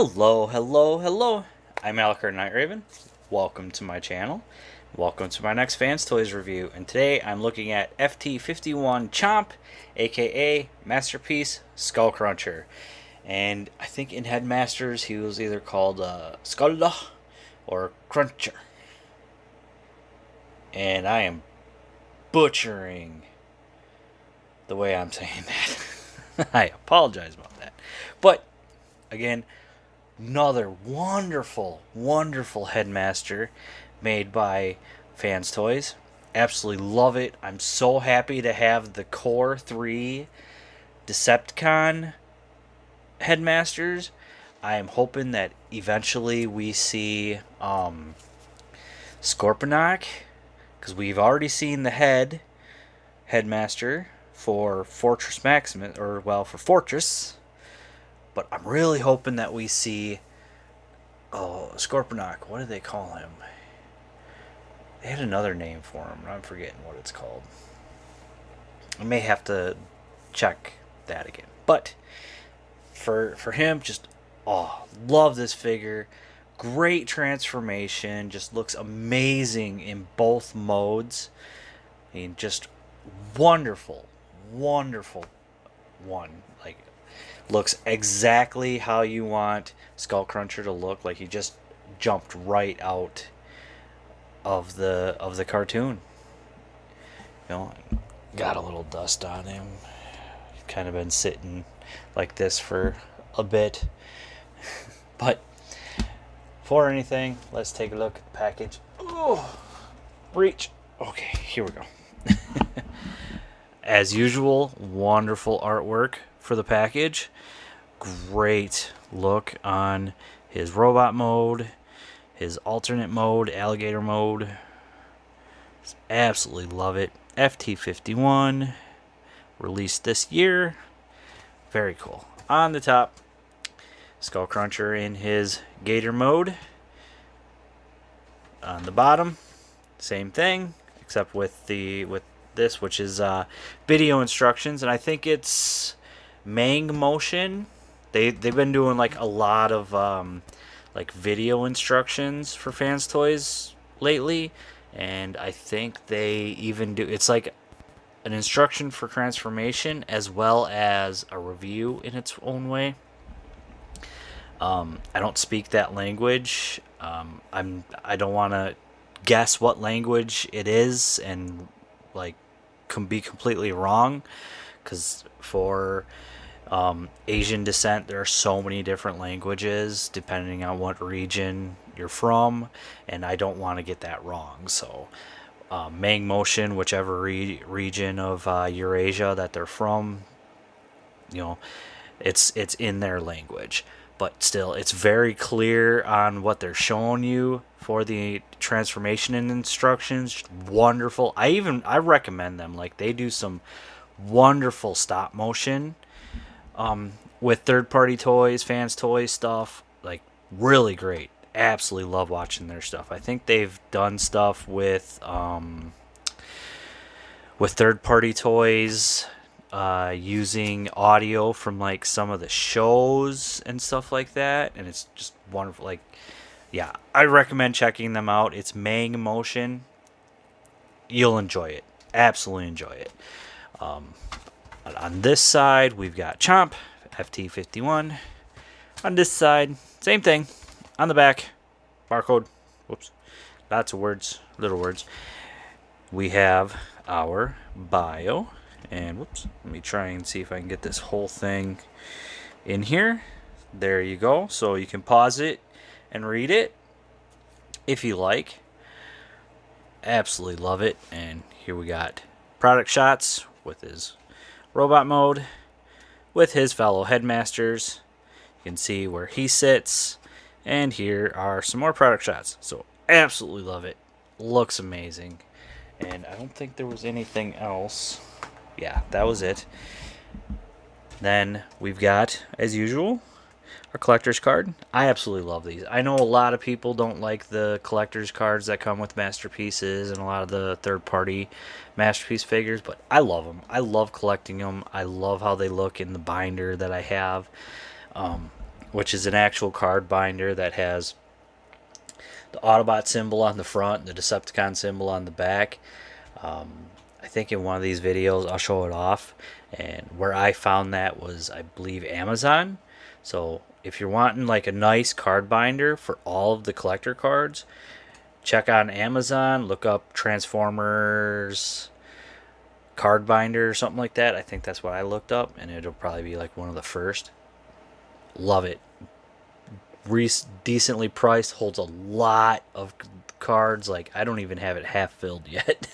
Hello, hello, hello. I'm Alligator Night Raven. Welcome to my channel. Welcome to my next Fanstoys review. And today I'm looking at FT-51 Chomp, aka Masterpiece Skullcruncher. And I think in Headmasters he was either called Skull or Cruncher. And I am butchering the way I'm saying that. I apologize about that. But again, another wonderful, wonderful Headmaster made by Fanstoys. Absolutely love it. I'm so happy to have the Core 3 Decepticon Headmasters. I am hoping that eventually we see Scorponok, because we've already seen the Headmaster for Fortress Maximus, or well, for Fortress. But I'm really hoping that we see Scorponok. What do they call him? They had another name for him, and I'm forgetting what it's called. I may have to check that again. But for him, just love this figure. Great transformation. Just looks amazing in both modes. I mean, just wonderful, wonderful one. Like, looks exactly how you want Skullcruncher to look. Like he just jumped right out of the cartoon. You know, got a little dust on him. Kind of been sitting like this for a bit. But before anything, let's take a look at the package. Oh, reach. Okay, here we go. As usual, wonderful artwork for the package. Great look on his robot mode, his alternate mode, alligator mode. Absolutely love it. FT-51, released this year. Very cool. On the top, Skullcruncher in his gator mode. On the bottom, same thing, except with this, which is video instructions, and I think it's Mang Motion. They've been doing like a lot of like video instructions for Fanstoys lately, and I think they even do, it's like an instruction for transformation as well as a review in its own way. I don't speak that language. I don't want to guess what language it is and like can be completely wrong, because for Asian descent there are so many different languages depending on what region you're from, and I don't want to get that wrong. So Mang Motion, whichever region of Eurasia that they're from, you know, it's in their language. But still, it's very clear on what they're showing you for the transformation and instructions. Wonderful. I recommend them. Like, they do some wonderful stop motion with third-party toys, Fanstoys stuff. Like, really great. Absolutely love watching their stuff. I think they've done stuff with third-party toys, using audio from like some of the shows and stuff like that, and it's just wonderful. Like, yeah, I recommend checking them out. It's Mang Motion. You'll enjoy it. Absolutely enjoy it. On this side, we've got Chomp, FT-51. On this side, same thing. On the back, barcode. Whoops. Lots of words, little words. We have our bio. And whoops, let me try and see if I can get this whole thing in here. There you go. So you can pause it and read it if you like. Absolutely love it. And here we got product shots with his robot mode, with his fellow Headmasters. You can see where he sits. And here are some more product shots. So absolutely love it. Looks amazing. And I don't think there was anything else. Yeah, that was it. Then we've got, as usual, our collector's card. I absolutely love these. I know a lot of people don't like the collector's cards that come with masterpieces and a lot of the third-party masterpiece figures, but I love them. I love collecting them. I love how they look in the binder that I have. which is an actual card binder that has the Autobot symbol on the front, the Decepticon symbol on the back. I think in one of these videos I'll show it off, and where I found that was, I believe, Amazon. So if you're wanting like a nice card binder for all of the collector cards, check on Amazon, look up Transformers card binder or something like that. I think that's what I looked up, and it'll probably be like one of the first. Love it. Decently priced, holds a lot of cards. Like, I don't even have it half filled yet.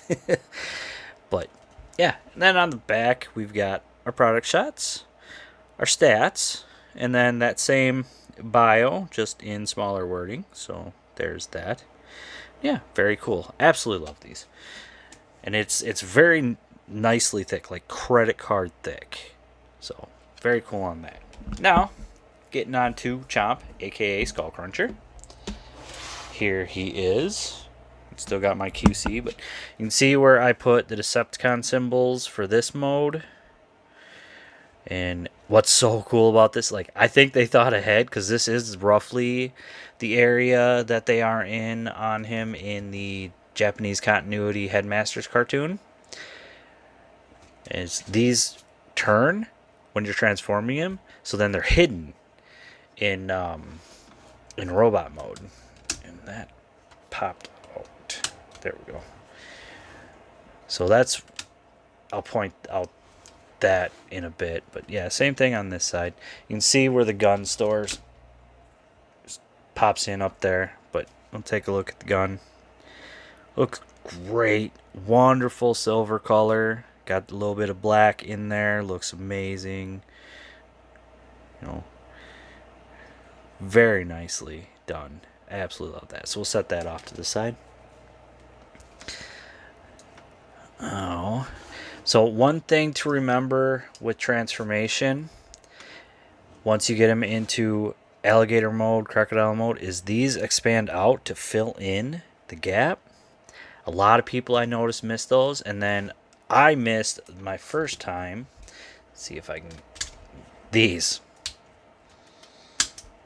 But yeah, and then on the back we've got our product shots, our stats, and then that same bio, just in smaller wording. So there's that. Yeah, very cool. Absolutely love these. And it's very nicely thick, like credit card thick. So very cool on that. Now, getting on to Chomp, aka Skullcruncher. Here he is. Still got my QC, but you can see where I put the Decepticon symbols for this mode. And what's so cool about this, like, I think they thought ahead, because this is roughly the area that they are in on him in the Japanese continuity Headmaster's cartoon. Is these turn when you're transforming him, so then they're hidden in robot mode, and that popped out. There we go. So that's, I'll point out that in a bit, but yeah, same thing on this side. You can see where the gun stores pops in up there, but we'll take a look at the gun. Looks great, wonderful silver color. Got a little bit of black in there. Looks amazing. You know, very nicely done. Absolutely love that. So we'll set that off to the side. Oh, so one thing to remember with transformation, once you get them into alligator mode, crocodile mode, is these expand out to fill in the gap. A lot of people I noticed miss those, and then I missed my first time. Let's see if I can. These.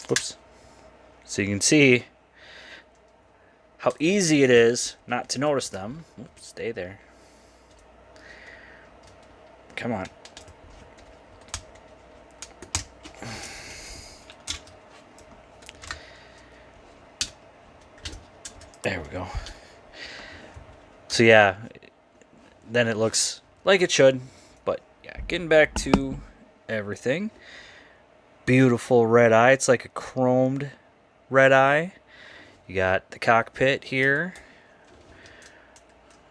Whoops. So you can see how easy it is not to notice them. Oops, stay there. Come on. There we go. So yeah, then it looks like it should. But yeah, getting back to everything. Beautiful red eye. It's like a chromed red eye. You got the cockpit here.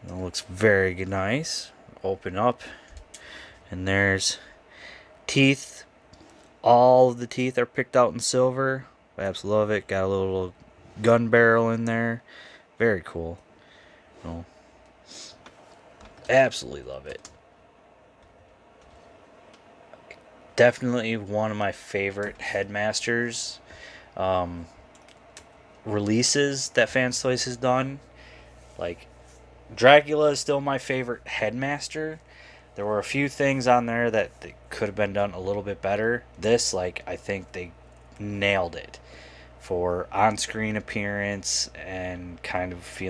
It looks very nice. Open up. And there's teeth. All of the teeth are picked out in silver. I absolutely love it. Got a little gun barrel in there. Very cool. Oh, absolutely love it. Definitely one of my favorite Headmasters releases that Fanstoys has done. Like, Dracula is still my favorite Headmaster. There were a few things on there that could have been done a little bit better. This, like, I think they nailed it for on-screen appearance and kind of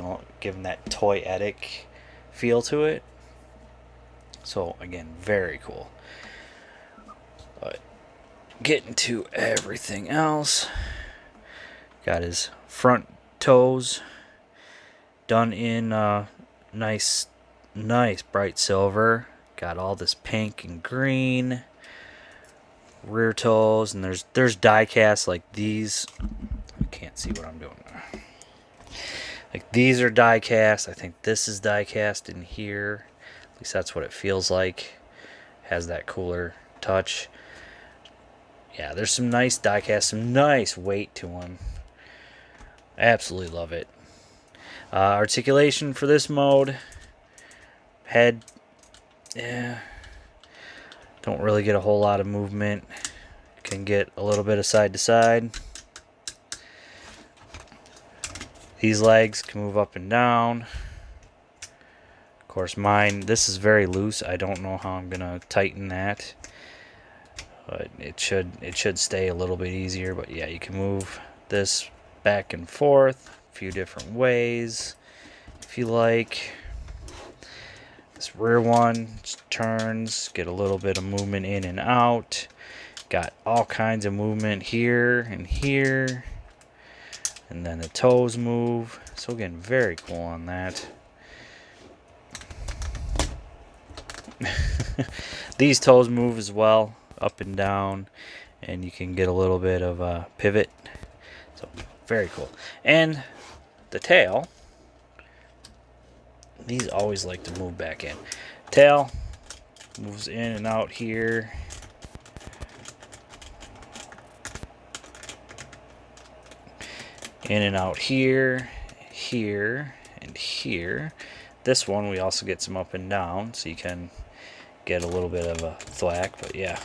giving that toyetic feel to it. So again, very cool. But getting to everything else, got his front toes done in nice bright silver. Got all this pink and green. Rear toes, and there's die casts like these. I can't see what I'm doing now. Like, these are die cast. I think this is die cast in here. At least that's what it feels like. Has that cooler touch. Yeah, there's some nice die cast, some nice weight to them. Absolutely love it. Articulation for this mode. Head. Yeah. Don't really get a whole lot of movement. Can get a little bit of side to side. These legs can move up and down. Of course, mine, this is very loose. I don't know how I'm going to tighten that. but it should stay a little bit easier. But yeah, you can move this back and forth a few different ways if you like. This rear one just turns, get a little bit of movement in and out. Got all kinds of movement here and here. And then the toes move. So again, very cool on that. These toes move as well, up and down. And you can get a little bit of a pivot. So very cool. And the tail. These always like to move back in. Tail moves in and out here. In and out here, here, and here. This one we also get some up and down, so you can get a little bit of a thwack, but yeah.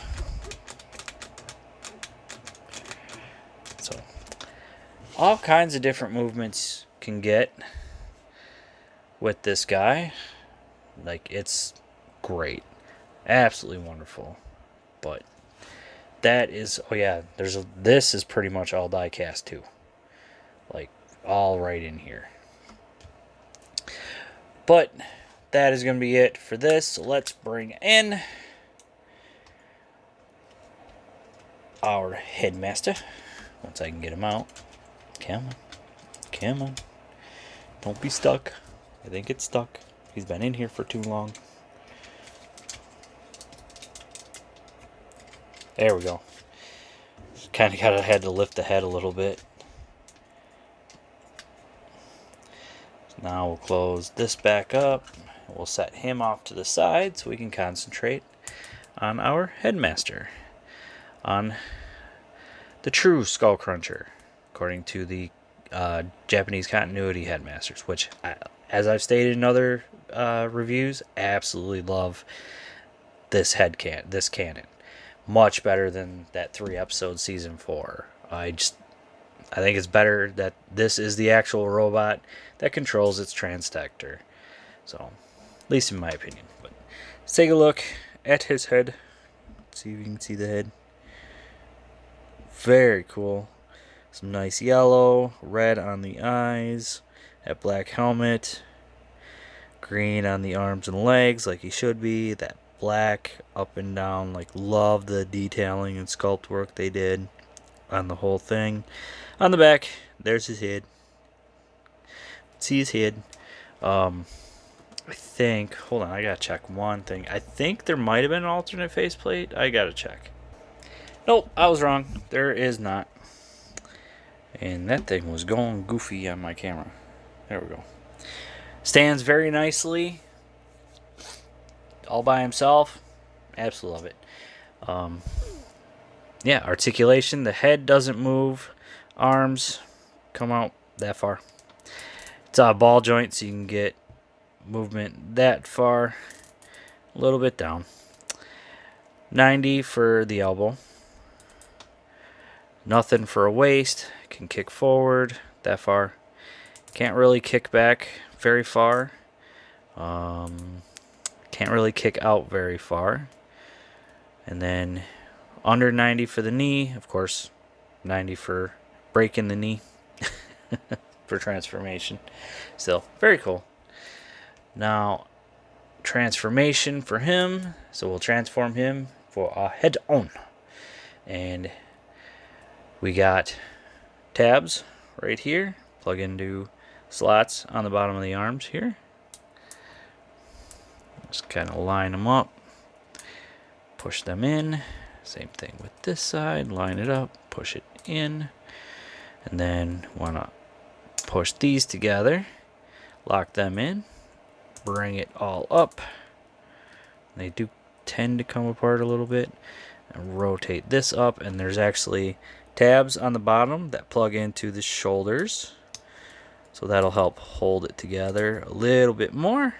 So all kinds of different movements can get with this guy. Like, it's great, absolutely wonderful. But that is, oh yeah, this is pretty much all die cast too. Like, all right in here. But that is going to be it for this. So let's bring in our Headmaster. Once I can get him out. Come on. Come on. Don't be stuck. I think it's stuck. He's been in here for too long. There we go. Kind of had to lift the head a little bit. Now we'll close this back up. We'll set him off to the side so we can concentrate on our Headmaster, on the true Skullcruncher, according to the Japanese continuity Headmasters, which, as I've stated in other reviews, absolutely love this canon. Much better than that 3-episode season 4. I think it's better that this is the actual robot that controls its transdector. So, at least in my opinion. But let's take a look at his head. Let's see if you can see the head. Very cool. Some nice yellow, red on the eyes, that black helmet, green on the arms and legs like he should be, that black up and down. Like, love the detailing and sculpt work they did on the whole thing. On the back, there's his head. See his head. I think, hold on, I gotta check one thing. I think there might have been an alternate faceplate. I gotta check. Nope, I was wrong. There is not. And that thing was going goofy on my camera. There we go. Stands very nicely. All by himself. Absolutely love it. Yeah, articulation. The head doesn't move. Arms come out that far. It's a ball joint, so you can get movement that far. A little bit down. 90 for the elbow. Nothing for a waist. Can kick forward that far. Can't really kick back very far. Can't really kick out very far. And then under 90 for the knee. Of course, 90 for breaking the knee. For transformation. Still, very cool. Now, transformation for him. So we'll transform him for a head-on. And we got tabs right here. Plug into slots on the bottom of the arms here. Just kind of line them up. Push them in. Same thing with this side. Line it up. Push it in. And then want to push these together. Lock them in. Bring it all up. They do tend to come apart a little bit. And rotate this up. And there's actually tabs on the bottom that plug into the shoulders. So that'll help hold it together a little bit more.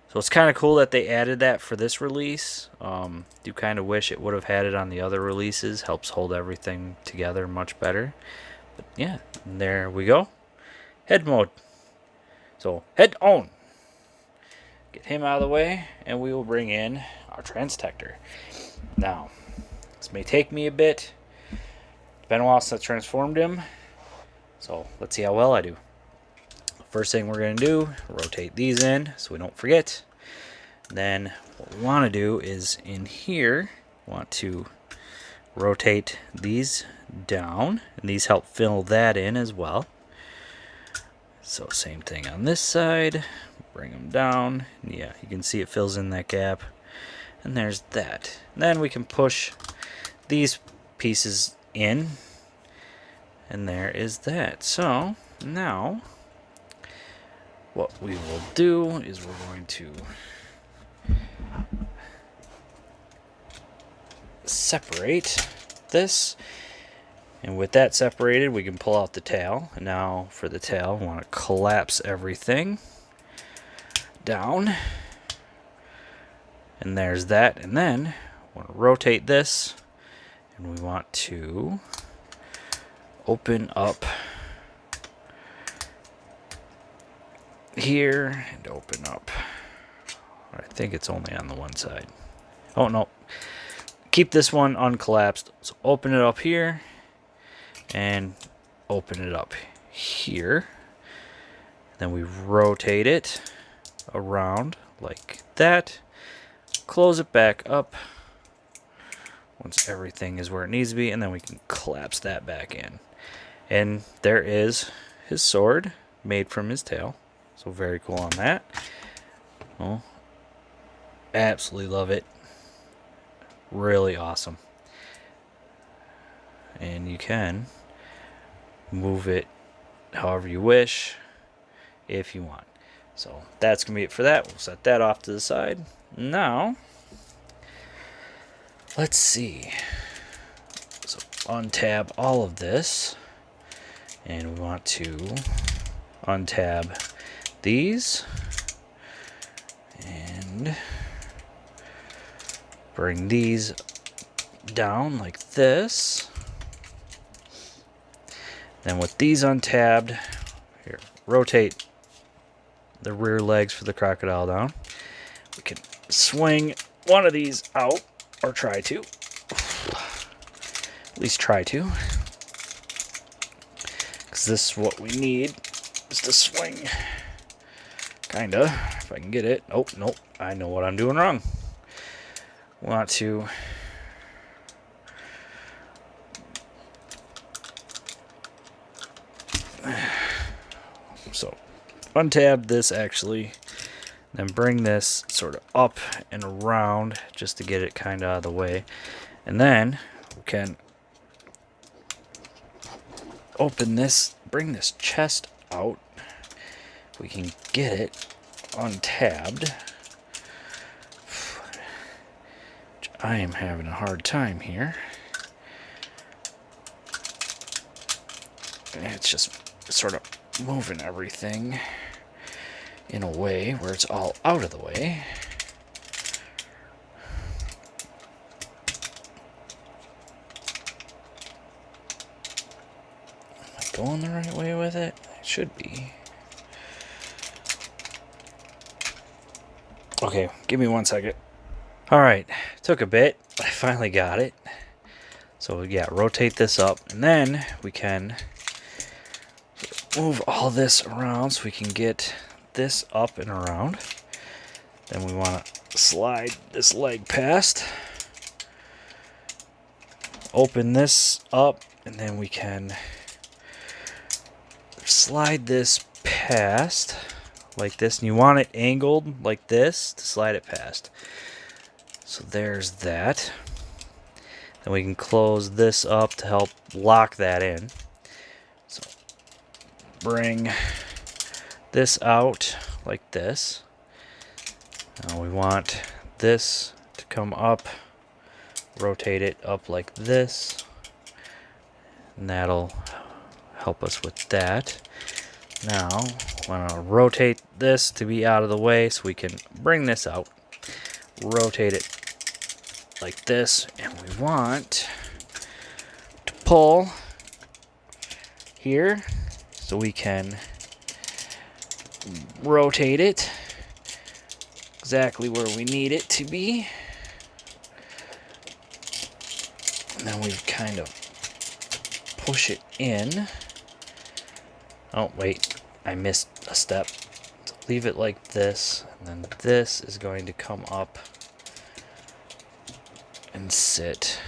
So it's kind of cool that they added that for this release. Do kind of wish it would have had it on the other releases. Helps hold everything together much better. But yeah, there we go. Head mode. So head on. Get him out of the way, and we will bring in our transdector. Now, This may take me a bit. It's been a while since I transformed him. So let's see how well I do. First thing we're going to do, rotate these in so we don't forget. Then what we want to do is in here, want to rotate these down. And these help fill that in as well. So same thing on this side. Bring them down. Yeah, you can see it fills in that gap. And there's that. And then we can push these pieces in. And there is that. So now what we will do is we're going to separate this. And with that separated, we can pull out the tail. And now for the tail, we want to collapse everything down. And there's that. And then we want to rotate this. And we want to open up here and open up. I think it's only on the one side. Oh, no. Keep this one uncollapsed. So open it up here and open it up here. Then we rotate it around like that. Close it back up once everything is where it needs to be, and then we can collapse that back in. And there is his sword made from his tail. So very cool on that. Oh, absolutely love it. Really awesome. And you can move it however you wish if you want. So that's going to be it for that. We'll set that off to the side. Now, let's see. So untab all of this. And we want to untab these. And bring these down like this. Then with these untabbed, here, rotate the rear legs for the crocodile down. We can swing one of these out, or try to. At least try to. Because this is what we need, is to swing. Kinda, if I can get it. Oh, nope, I know what I'm doing wrong. Want to so untab this actually, then bring this sort of up and around just to get it kind of out of the way, and then we can open this, bring this chest out. We can get it untabbed. I am having a hard time here. It's just sort of moving everything in a way where it's all out of the way. Am I going the right way with it? It should be. Okay, give me 1 second. Alright, took a bit, but I finally got it. So yeah, rotate this up, and then we can move all this around so we can get this up and around. Then we want to slide this leg past. Open this up, and then we can slide this past like this. And you want it angled like this to slide it past. So there's that. Then we can close this up to help lock that in. So bring this out like this. Now we want this to come up, rotate it up like this, and that'll help us with that. Now I want to rotate this to be out of the way so we can bring this out, rotate it like this, and we want to pull here so we can rotate it exactly where we need it to be. then we kind of push it in. Oh, wait, I missed a step. So leave it like this, and then this is going to come up and sit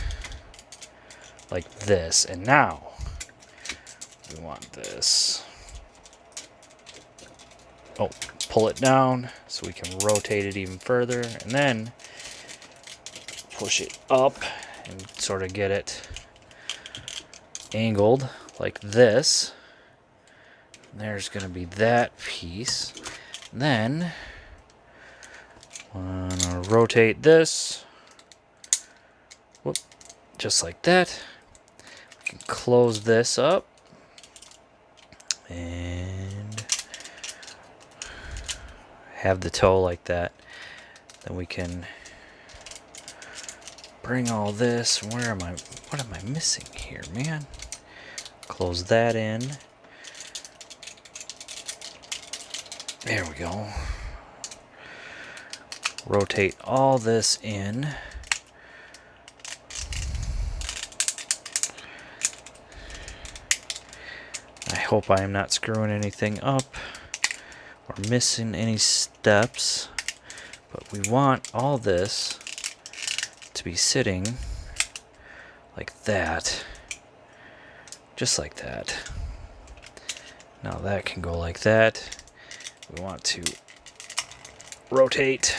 like this. And now we want this. Oh, pull it down so we can rotate it even further, and then push it up and sort of get it angled like this. And there's going to be that piece. And then I'm going to rotate this. Whoop, just like that. We can close this up. And have the toe like that. Then we can bring all this. Where am I? What am I missing here, man? Close that in. There we go. Rotate all this in. I hope I am not screwing anything up or missing any steps, but we want all this to be sitting like that, just like that. Now that can go like that. We want to rotate,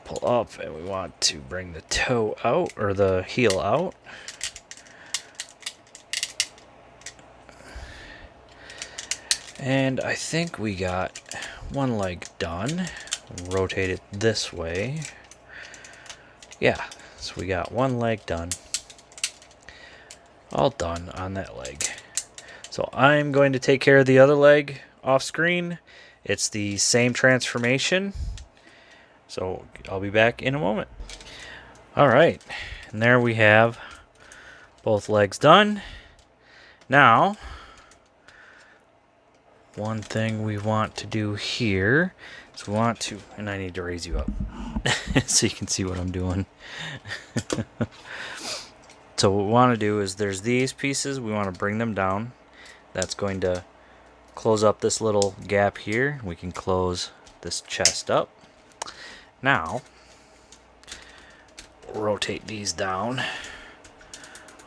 pull up, and we want to bring the toe out, or the heel out. And I think we got one leg done. Rotate it this way. Yeah, so we got one leg done. All done on that leg. So I'm going to take care of the other leg off screen. It's the same transformation. So I'll be back in a moment. Alright, and there we have both legs done. Now, one thing we want to do here is we want to, and I need to raise you up so you can see what I'm doing. So what we want to do is there's these pieces, we want to bring them down. That's going to close up this little gap here. We can close this chest up. Now, rotate these down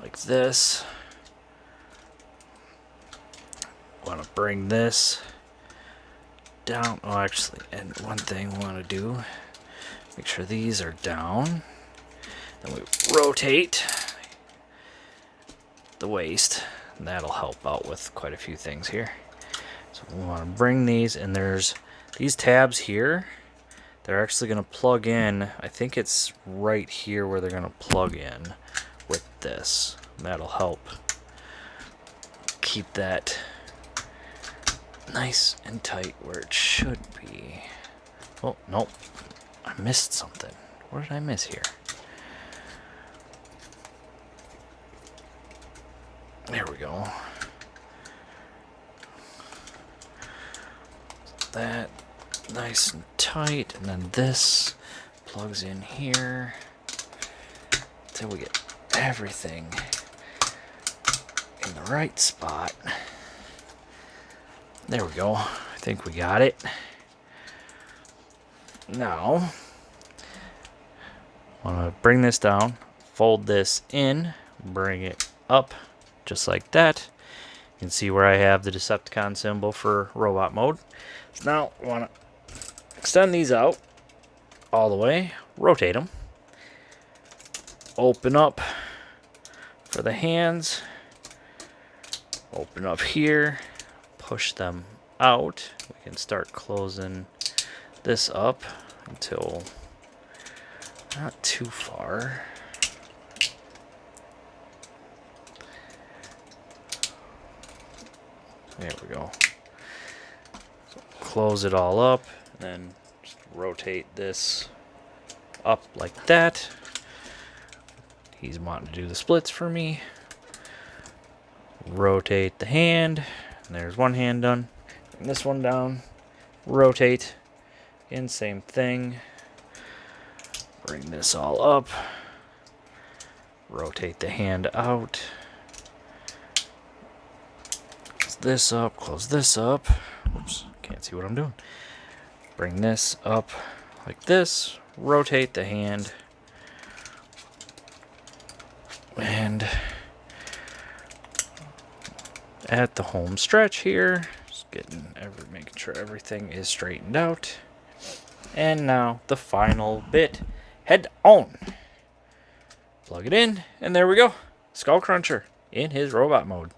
like this. Want to bring this down. Oh, actually, and one thing we want to do, make sure these are down. Then we rotate the waist. And that'll help out with quite a few things here. So we want to bring these, and there's these tabs here. They're actually going to plug in. I think it's right here where they're going to plug in with this. And that'll help keep that nice and tight where it should be. Oh, nope. I missed something. What did I miss here? There we go. That nice and tight, and then this plugs in here until we get everything in the right spot. There we go. I think we got it. Now, I want to bring this down, fold this in, bring it up just like that. You can see where I have the Decepticon symbol for robot mode. So now we want to extend these out all the way, rotate them, open up for the hands, open up here, push them out. We can start closing this up until not too far. There we go. So close it all up, and then just rotate this up like that. He's wanting to do the splits for me. Rotate the hand, and there's one hand done. Bring this one down, rotate, again, same thing. Bring this all up. Rotate the hand out. Close this up, close this up. Oops, can't see what I'm doing. Bring this up like this. Rotate the hand. And at the home stretch here, just making sure everything is straightened out. And now the final bit. Head on. Plug it in, and there we go. Skullcruncher in his robot mode.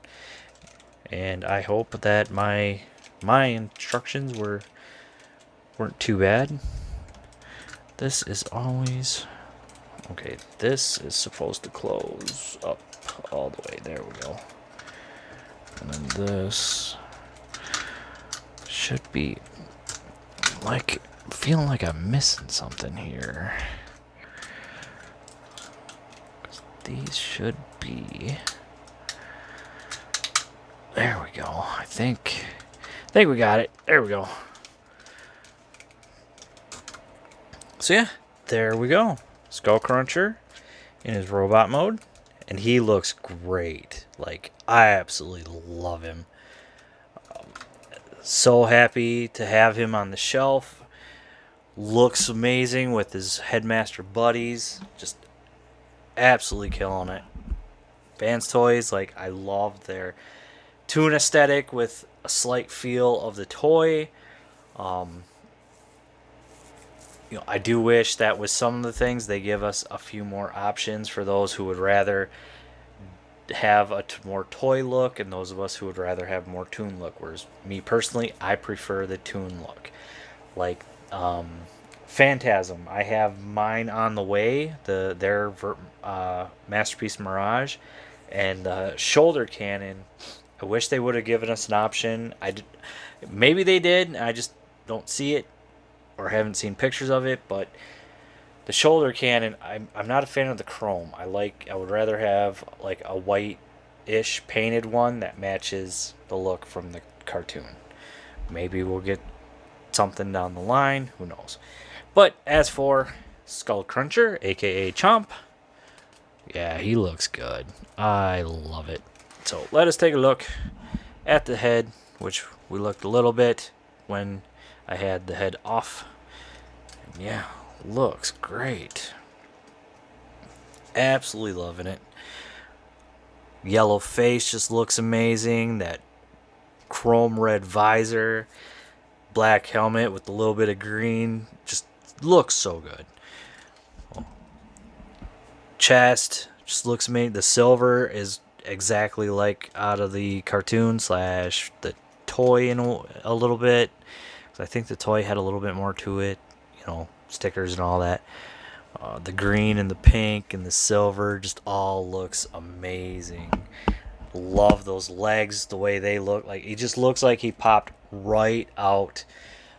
And I hope that my instructions weren't too bad. This is always okay. This is supposed to close up all the way. There we go. And then this should be like feeling like I'm missing something here. These should be. There we go. I think we got it. There we go. So yeah, there we go. Skullcruncher in his robot mode, and he looks great. Like, I absolutely love him. So happy to have him on the shelf. Looks amazing with his Headmaster buddies. Just absolutely killing it. Fanstoys, like, I love their toon aesthetic with a slight feel of the toy. You know, I do wish that with some of the things they give us a few more options for those who would rather have a more toy look, and those of us who would rather have more toon look. Whereas me personally, I prefer the toon look. Like Phantasm, I have mine on the way, their Masterpiece Mirage, and the shoulder cannon. I wish they would have given us an option. Maybe they did, I just don't see it or haven't seen pictures of it. But the shoulder cannon, I'm not a fan of the chrome. I would rather have like a white-ish painted one that matches the look from the cartoon. Maybe we'll get something down the line, who knows. But as for Skullcruncher, aka Chomp, yeah, he looks good. I love it. So let us take a look at the head, which we looked a little bit when I had the head off. And yeah, looks great. Absolutely loving it. Yellow face just looks amazing. That chrome red visor, black helmet with a little bit of green, just looks so good. Chest just looks amazing. The silver is exactly like out of the cartoon / the toy in a little bit. I think the toy had a little bit more to it, you know, stickers and all that. The green and the pink and the silver just all looks amazing. Love those legs, the way they look. Like, he just looks like he popped right out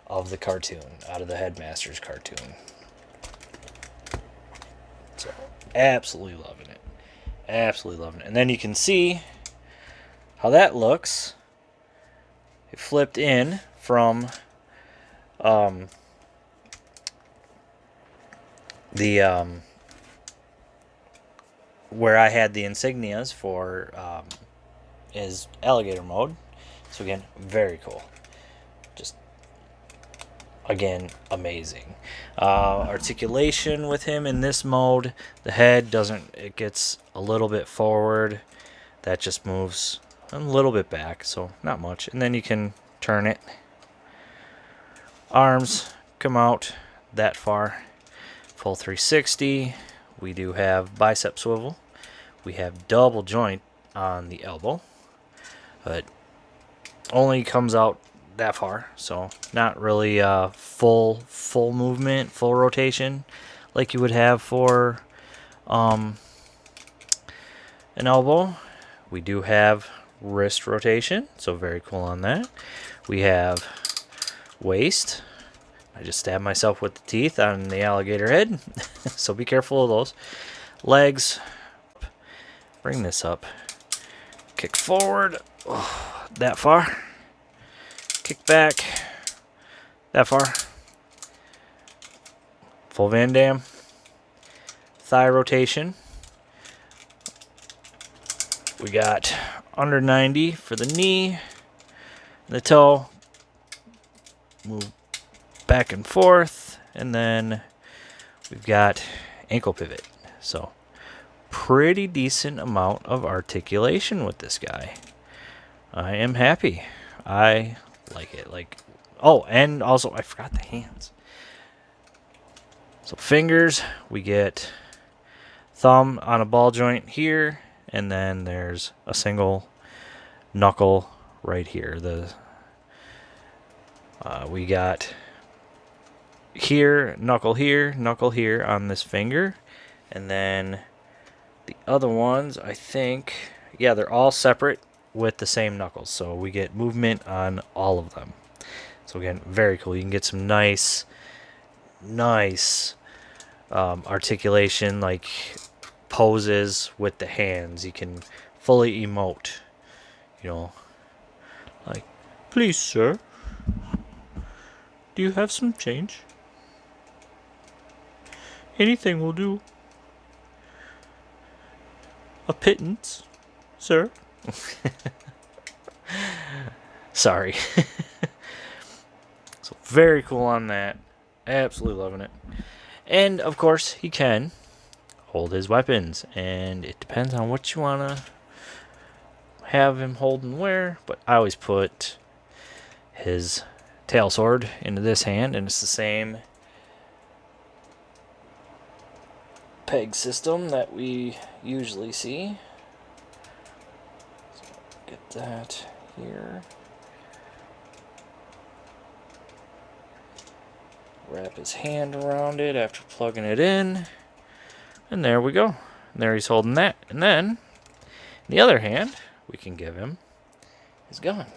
of the cartoon, out of the Headmaster's cartoon. So, absolutely loving it. Absolutely loving it. And then you can see how that looks. It flipped in from where I had the insignias for is Alligator mode. So again, very cool. Just again, amazing. Articulation with him in this mode. The head it gets a little bit forward. That just moves a little bit back, so not much. And then you can turn it. Arms come out that far. Full 360. We do have bicep swivel. We have double joint on the elbow, but only comes out that far, so not really full movement, full rotation like you would have for an elbow. We do have wrist rotation, so very cool on that. We have waist. I just stabbed myself with the teeth on the alligator head, so be careful of those. Legs. Bring this up. Kick forward. Oh, that far. Kick back. That far. Full Van Damme. thigh rotation. We got under 90 for the knee, the toe. Move back and forth, and then we've got ankle pivot. So pretty decent amount of articulation with this guy. I am happy. I like it. Like, oh, and also I forgot the hands. So fingers, we get thumb on a ball joint here, and then there's a single knuckle right here. We got here, knuckle here on this finger, and then the other ones, I think, yeah, they're all separate with the same knuckles, so we get movement on all of them. So again, very cool. You can get some nice articulation, like poses with the hands. You can fully emote, you know, like, please sir, do you have some change? Anything will do. A pittance, sir. Sorry. So very cool on that. Absolutely loving it. And of course he can hold his weapons, and it depends on what you want to have him hold and where, but I always put his tail sword into this hand, and it's the same peg system that we usually see. So get that here. Wrap his hand around it after plugging it in, and there we go. And there he's holding that. And then, in the other hand, we can give him his gun.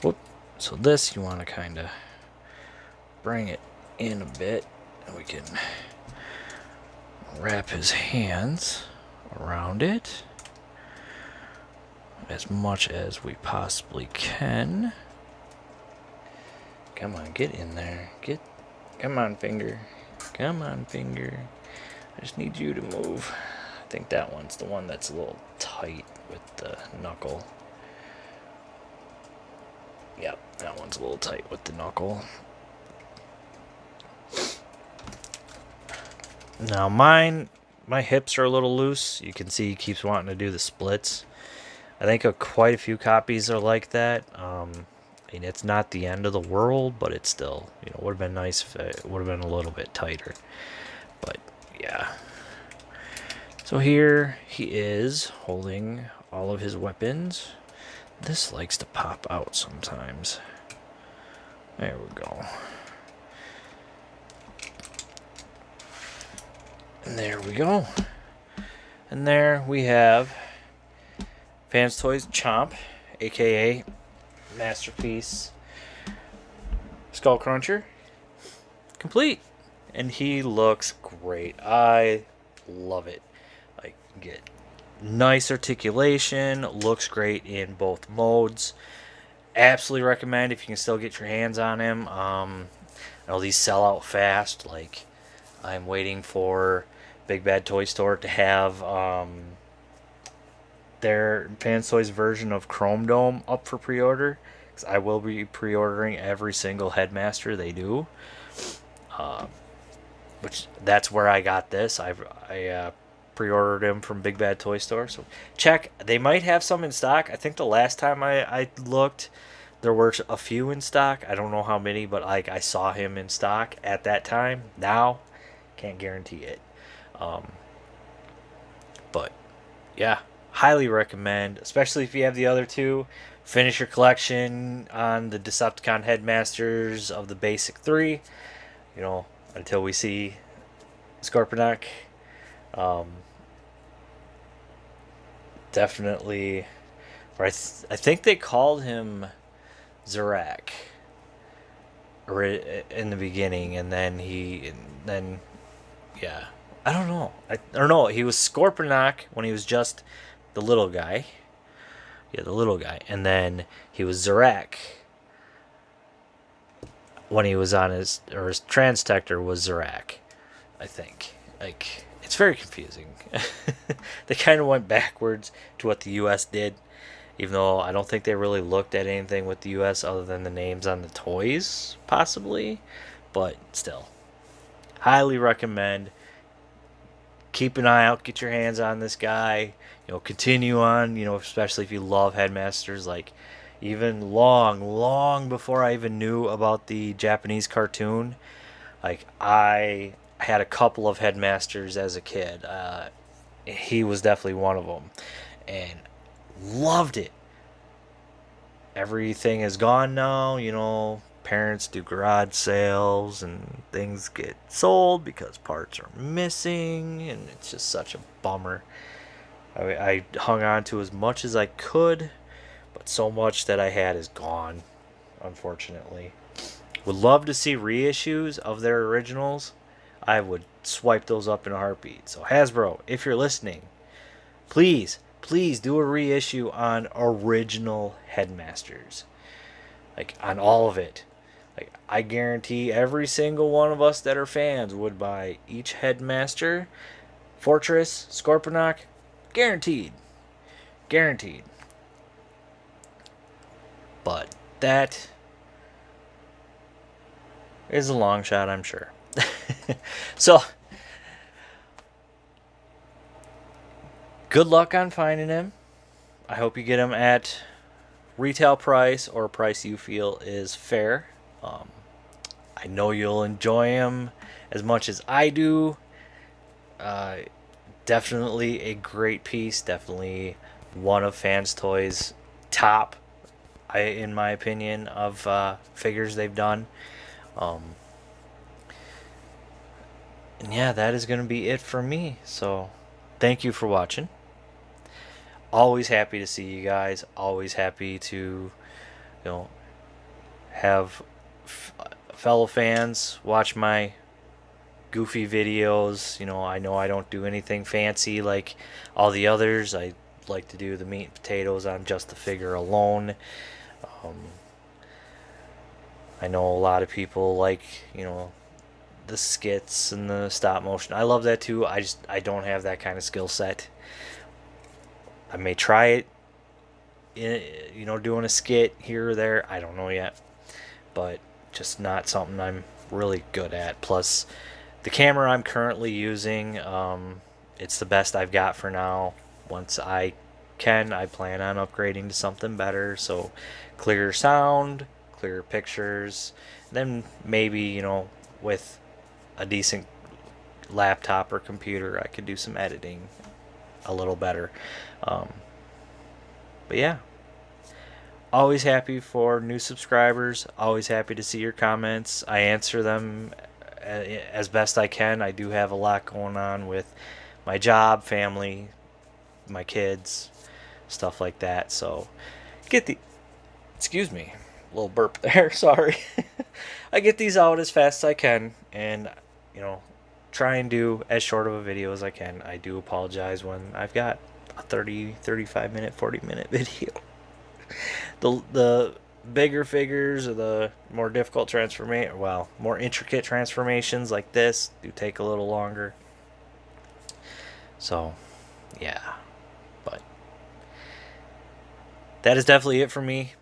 Whoop. So this, you want to kind of bring it in a bit, and we can wrap his hands around it as much as we possibly can. Come on, get in there. Come on, finger. Come on, finger. I just need you to move. I think that one's the one that's a little tight with the knuckle. Yep, that one's a little tight with the knuckle. Now my hips are a little loose. You can see he keeps wanting to do the splits. I think quite a few copies are like that. I mean, it's not the end of the world, but it's still, you know, would have been nice if it would have been a little bit tighter. But yeah. So here he is holding all of his weapons. This likes to pop out sometimes. There we go. And there we go. And there we have Fanstoys Chomp, aka Masterpiece Skullcruncher, complete. And he looks great. I love it. Like, get nice articulation, looks great in both modes. Absolutely recommend if you can still get your hands on him. I know these sell out fast. Like, I'm waiting for Big Bad Toy Store to have their Fanstoys version of Chrome Dome up for pre-order, because I will be pre-ordering every single Headmaster they do. Which that's where I got this. I pre-ordered them from Big Bad Toy Store. So check. They might have some in stock. I think the last time I looked, there were a few in stock. I don't know how many, but like I saw him in stock at that time. Now, can't guarantee it. But yeah, highly recommend, especially if you have the other two. Finish your collection on the Decepticon Headmasters of the basic 3. You know, until we see Scorponok. Definitely. I think they called him Zorak in the beginning, and then yeah, I don't know. I don't know. He was Scorponok when he was just the little guy. Yeah, the little guy, and then he was Zorak when he was on his Transtector was Zorak. I think. Like, it's very confusing. They kind of went backwards to what the U.S. did, even though I don't think they really looked at anything with the U.S. other than the names on the toys, possibly. But still, highly recommend. Keep an eye out. Get your hands on this guy. You know, continue on. You know, especially if you love Headmasters. Like, even long before I even knew about the Japanese cartoon, like I had a couple of Headmasters as a kid. He was definitely one of them, and loved it. Everything is gone now. You know, parents do garage sales and things get sold because parts are missing, and it's just such a bummer. I hung on to as much as I could, but so much that I had is gone, unfortunately. Would love to see reissues of their originals. I would swipe those up in a heartbeat. So Hasbro, if you're listening, please do a reissue on original Headmasters. Like, on all of it. Like, I guarantee every single one of us that are fans would buy each Headmaster, Fortress, Scorponok, guaranteed. Guaranteed. But that is a long shot, I'm sure. So, good luck on finding him. I hope you get him at retail price or a price you feel is fair. I know you'll enjoy him as much as I do. Definitely a great piece. Definitely one of Fanstoys' top, in my opinion, of figures they've done. And yeah, that is going to be it for me. So, thank you for watching. Always happy to see you guys. Always happy to, have fellow fans watch my goofy videos. I know I don't do anything fancy like all the others. I like to do the meat and potatoes on just the figure alone. I know a lot of people like, the skits and the stop motion. I love that too. I don't have that kind of skill set. I may try it, doing a skit here or there. I don't know yet, but just not something I'm really good at. Plus, the camera I'm currently using, it's the best I've got for now. Once I plan on upgrading to something better. So, clearer sound, clearer pictures. Then maybe, with a decent laptop or computer, I could do some editing a little better. But yeah, always happy for new subscribers. Always happy to see your comments. I answer them as best I can. I do have a lot going on with my job, family, my kids, stuff like that. So excuse me, a little burp there. Sorry. I get these out as fast as I can, and try and do as short of a video as I can. I do apologize when I've got a 30, 35 minute, 40 minute video. The bigger figures or the more difficult more intricate transformations like this do take a little longer. So, yeah. But that is definitely it for me.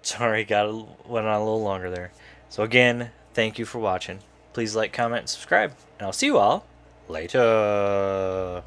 Sorry, went on a little longer there. So again, thank you for watching. Please like, comment, and subscribe. And I'll see you all later.